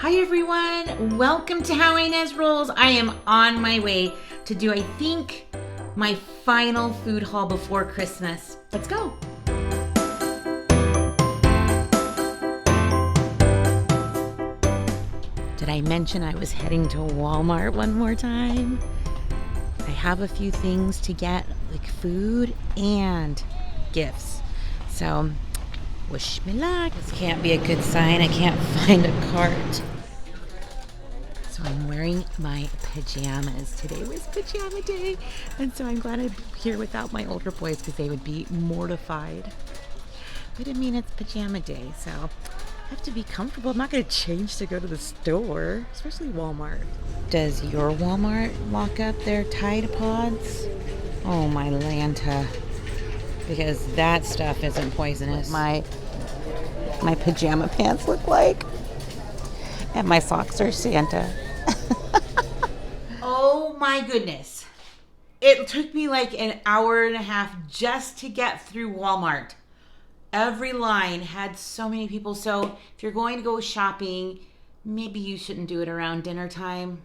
Hi everyone, welcome to How Ines Rolls. I am on my way to do, I think, my final food haul before Christmas. Let's go. Did I mention I was heading to Walmart one more time? I have a few things to get, like food and gifts. So, wish me luck. This can't be a good sign. I can't find a cart. So I'm wearing my pajamas. Today was pajama day. And so I'm glad I'm here without my older boys because they would be mortified. But I mean, it's pajama day, so I have to be comfortable. I'm not going to change to go to the store, especially Walmart. Does your Walmart lock up their Tide Pods? Oh, my Lanta. Because that stuff isn't poisonous. My pajama pants look like. And my socks are Santa. Oh my goodness. It took me like an hour and a half just to get through Walmart. Every line had so many people. So if you're going to go shopping, maybe you shouldn't do it around dinner time.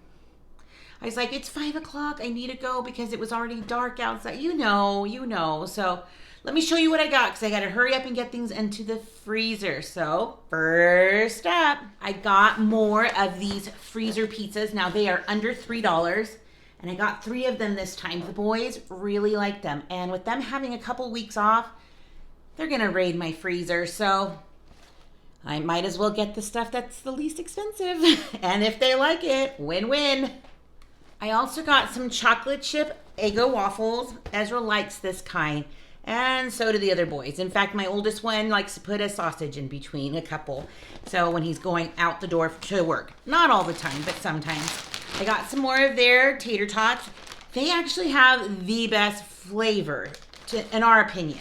I was like, it's 5 o'clock. I need to go because it was already dark outside. You know. So let me show you what I got because I got to hurry up and get things into the freezer. So first up, I got more of these freezer pizzas. Now they are under $3 and I got 3 of them this time. The boys really like them. And with them having a couple weeks off, they're going to raid my freezer. So I might as well get the stuff that's the least expensive. And if they like it, win-win. I also got some chocolate chip Eggo waffles. Ezra likes this kind, and so do the other boys. In fact, my oldest one likes to put a sausage in between a couple. So when he's going out the door to work, not all the time, but sometimes. I got some more of their tater tots. They actually have the best flavor, in our opinion.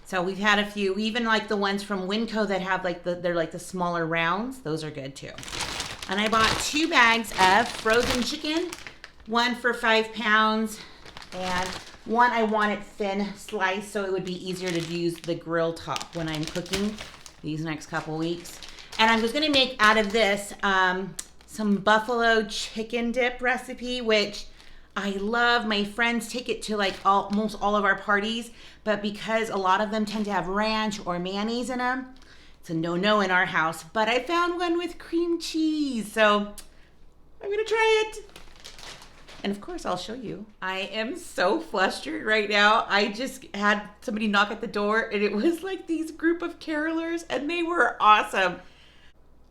So we've had a few, even like the ones from Winco that have like they're like the smaller rounds. Those are good too. And I bought 2 bags of frozen chicken, one for 5 pounds, and one I wanted thin sliced so it would be easier to use the grill top when I'm cooking these next couple weeks. And I was gonna make out of this some buffalo chicken dip recipe, which I love. My friends take it to like almost all of our parties, but because a lot of them tend to have ranch or mayonnaise in them, it's a no-no in our house, but I found one with cream cheese, so I'm gonna try it. And of course, I'll show you. I am so flustered right now. I just had somebody knock at the door, and it was like these group of carolers, and they were awesome.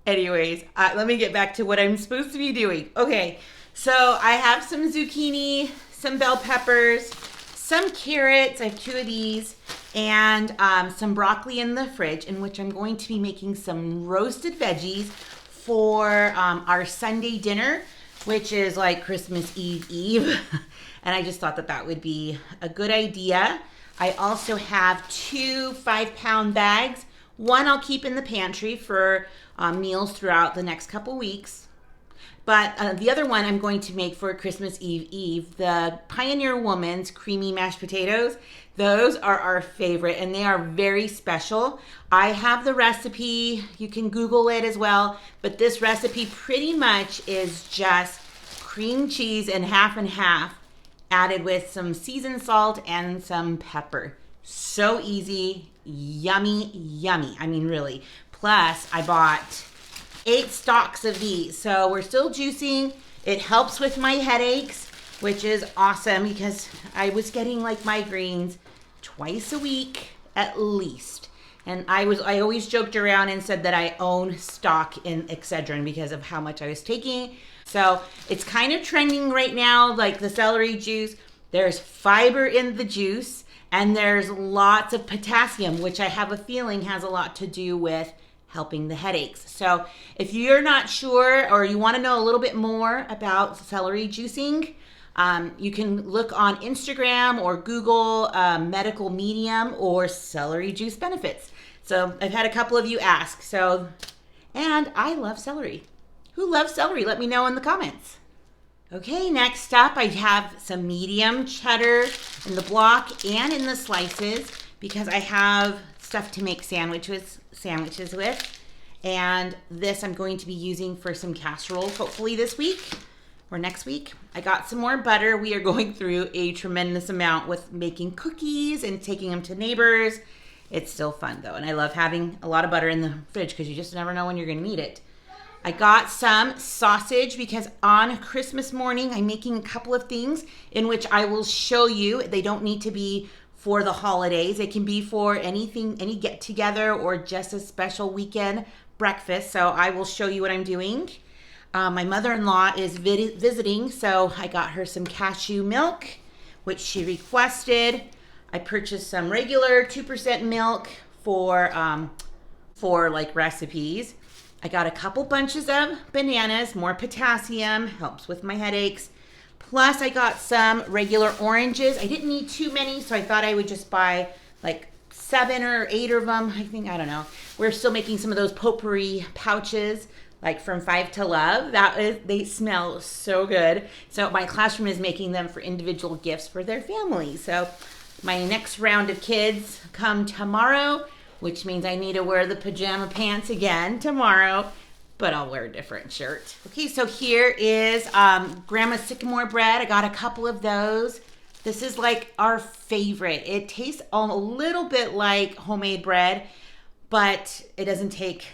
Anyways, let me get back to what I'm supposed to be doing. Okay, so I have some zucchini, some bell peppers, some carrots. I have 2 of these. And some broccoli in the fridge, in which I'm going to be making some roasted veggies for our Sunday dinner, which is like Christmas Eve. And I just thought that would be a good idea. I also have 2 5-pound bags. One I'll keep in the pantry for meals throughout the next couple weeks. But the other one I'm going to make for Christmas Eve, the Pioneer Woman's creamy mashed potatoes. Those are our favorite, and they are very special. I have the recipe. You can Google it as well. But this recipe pretty much is just cream cheese and half, added with some seasoned salt and some pepper. So easy, yummy, yummy. I mean, really. Plus, I bought 8 stalks of these. So we're still juicing. It helps with my headaches, which is awesome because I was getting like migraines twice a week at least. And I always joked around and said that I own stock in Excedrin because of how much I was taking. So it's kind of trending right now, like the celery juice. There's fiber in the juice and there's lots of potassium, which I have a feeling has a lot to do with helping the headaches. So if you're not sure or you want to know a little bit more about celery juicing, you can look on Instagram or Google medical medium or celery juice benefits. So I've had a couple of you ask. And I love celery. Who loves celery? Let me know in the comments. Okay, next up I have some medium cheddar in the block and in the slices because I have stuff to make sandwiches with. And this I'm going to be using for some casseroles, hopefully this week or next week. I got some more butter. We are going through a tremendous amount with making cookies and taking them to neighbors. It's still fun though, and I love having a lot of butter in the fridge because you just never know when you're gonna need it. I got some sausage because on Christmas morning, I'm making a couple of things in which I will show you. They don't need to be for the holidays. It can be for anything, any get together or just a special weekend breakfast. So I will show you what I'm doing. My mother-in-law is visiting, so I got her some cashew milk, which she requested. I purchased some regular 2% milk for like recipes. I got a couple bunches of bananas, more potassium, helps with my headaches. Plus I got some regular oranges. I didn't need too many, so I thought I would just buy like 7 or 8 of them. I don't know. We're still making some of those potpourri pouches, like from 5 to Love. They smell so good. So my classroom is making them for individual gifts for their family. So my next round of kids come tomorrow, which means I need to wear the pajama pants again tomorrow, but I'll wear a different shirt. Okay, so here is Grandma's sycamore bread. I got a couple of those. This is like our favorite. It tastes a little bit like homemade bread, but it doesn't take,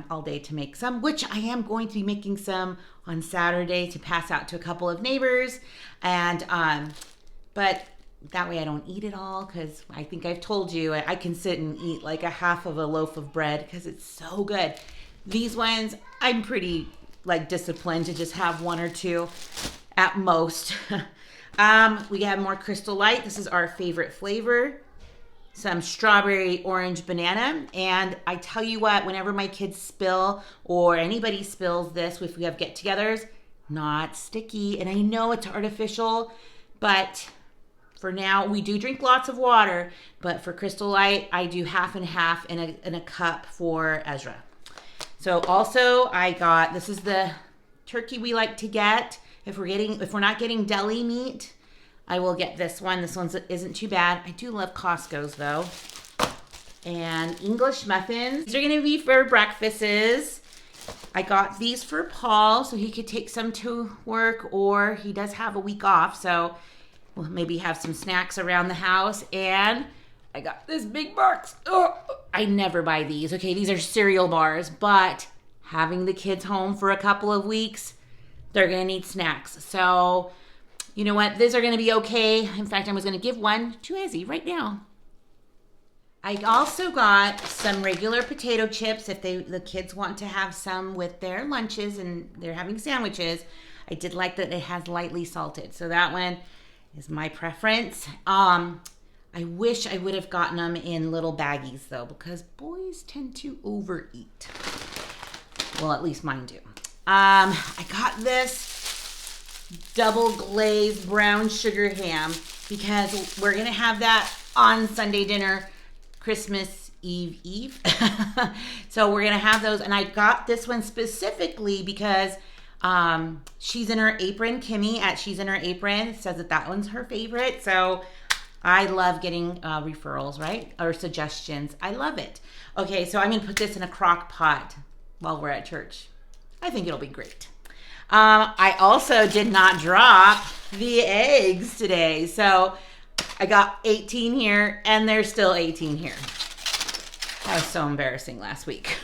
all day to make some, which I am going to be making some on Saturday to pass out to a couple of neighbors. And, but that way I don't eat it all, because I think I've told you I can sit and eat like a half of a loaf of bread because it's so good. These ones, I'm pretty like disciplined to just have 1 or 2 at most. We have more Crystal Light. This is our favorite flavor. Some strawberry orange banana. And I tell you what, whenever my kids spill or anybody spills this, if we have get-togethers, not sticky. And I know it's artificial, but for now, we do drink lots of water, but for Crystal Light, I do half and half in a cup for Ezra. So also I got, this is the turkey we like to get. If we're not getting deli meat, I will get this one. This one isn't too bad. I do love Costco's though. And English muffins. These are gonna be for breakfasts. I got these for Paul so he could take some to work, or he does have a week off, so we'll maybe have some snacks around the house. And I got this big box. Oh, I never buy these. Okay, these are cereal bars, but having the kids home for a couple of weeks, they're going to need snacks. So, you know what? These are going to be okay. In fact, I was going to give one to Izzy right now. I also got some regular potato chips if the kids want to have some with their lunches and they're having sandwiches. I did like that it has lightly salted. So that one is my preference. I wish I would have gotten them in little baggies though, because boys tend to overeat. Well, at least mine do. I got this double glazed brown sugar ham because we're gonna have that on Sunday dinner, Christmas Eve. So we're gonna have those, and I got this one specifically because She's in Her Apron, Kimmy at She's in Her Apron says that one's her favorite. So I love getting referrals, right? Or suggestions. I love it. Okay, so I'm gonna put this in a crock pot while we're at church. I think it'll be great. I also did not drop the eggs today. So I got 18 here and there's still 18 here. That was so embarrassing last week.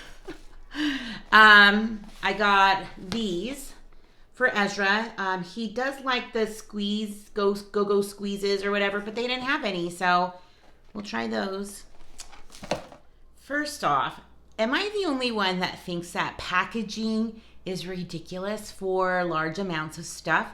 I got these for Ezra. He does like the go squeezes or whatever, but they didn't have any, so we'll try those. First off, am I the only one that thinks that packaging is ridiculous for large amounts of stuff?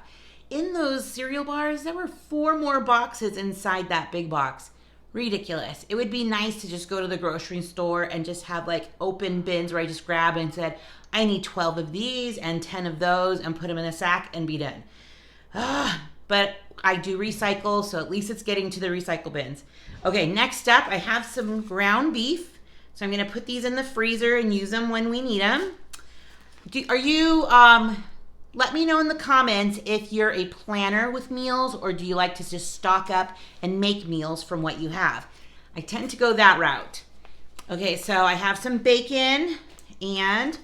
In those cereal bars, there were 4 more boxes inside that big box. Ridiculous. It would be nice to just go to the grocery store and just have like open bins where I just grab and said, I need 12 of these and 10 of those and put them in a sack and be done. But I do recycle, so at least it's getting to the recycle bins. Okay, next up, I have some ground beef. So I'm going to put these in the freezer and use them when we need them. Let me know in the comments if you're a planner with meals or do you like to just stock up and make meals from what you have. I tend to go that route. Okay, so I have some bacon And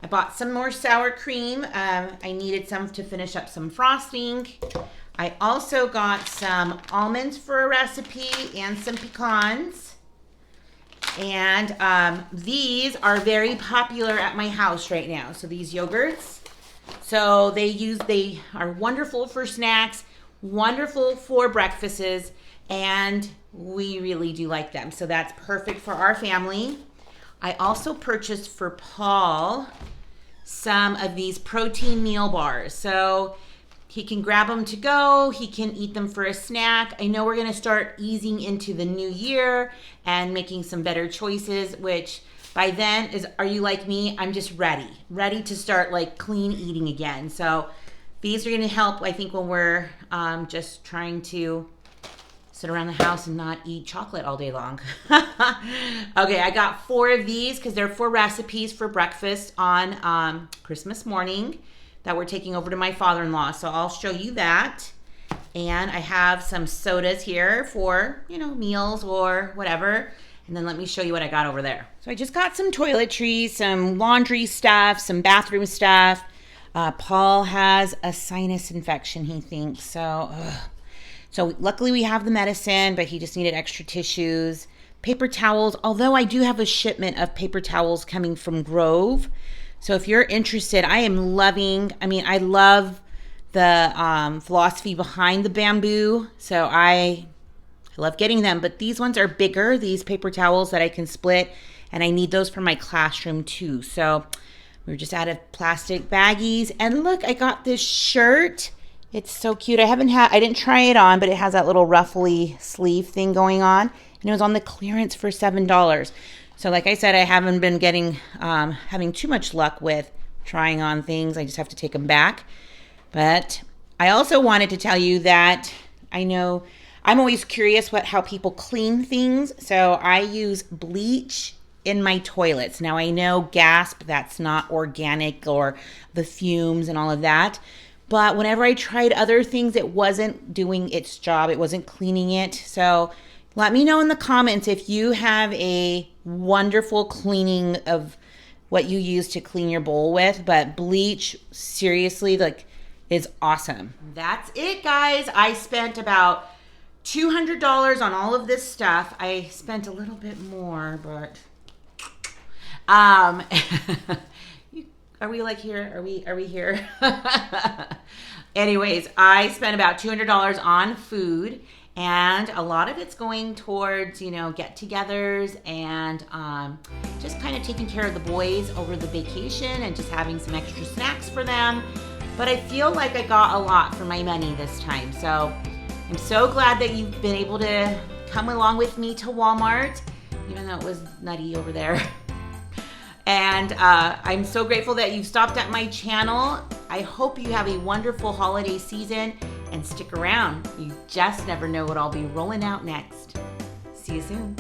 I bought some more sour cream. I needed some to finish up some frosting. I also got some almonds for a recipe and some pecans. And these are very popular at my house right now. So these yogurts. So they are wonderful for snacks, wonderful for breakfasts, and we really do like them. So that's perfect for our family. I also purchased for Paul some of these protein meal bars. So he can grab them to go. He can eat them for a snack. I know we're going to start easing into the new year and making some better choices, which by then are you like me? I'm just ready to start like clean eating again. So these are going to help, I think, when we're just trying to sit around the house and not eat chocolate all day long. Okay, I got 4 of these because they're 4 recipes for breakfast on Christmas morning that we're taking over to my father-in-law. So I'll show you that. And I have some sodas here for, meals or whatever. And then let me show you what I got over there. So I just got some toiletries, some laundry stuff, some bathroom stuff. Paul has a sinus infection, he thinks. So luckily we have the medicine, but he just needed extra tissues. Paper towels, although I do have a shipment of paper towels coming from Grove. So if you're interested, I love the philosophy behind the bamboo. So I love getting them, but these ones are bigger, these paper towels that I can split, and I need those for my classroom too. So we were just out of plastic baggies, and look, I got this shirt. It's so cute. I didn't try it on, but it has that little ruffly sleeve thing going on, and it was on the clearance for $7. So like I said, I haven't been having too much luck with trying on things. I just have to take them back. But I also wanted to tell you that I know I'm always curious how people clean things. So I use bleach in my toilets. Now I know, gasp, that's not organic or the fumes and all of that. But whenever I tried other things, it wasn't doing its job. It wasn't cleaning it. So let me know in the comments if you have a wonderful cleaning of what you use to clean your bowl with. But bleach, seriously, is awesome. That's it, guys. I spent about $200 on all of this stuff. I spent a little bit more, but are we here? Are we here? Anyways, I spent about $200 on food, and a lot of it's going towards, get-togethers and just kind of taking care of the boys over the vacation and just having some extra snacks for them. But I feel like I got a lot for my money this time. So I'm so glad that you've been able to come along with me to Walmart, even though it was nutty over there. And I'm so grateful that you've stopped at my channel. I hope you have a wonderful holiday season, and stick around. You just never know what I'll be rolling out next. See you soon.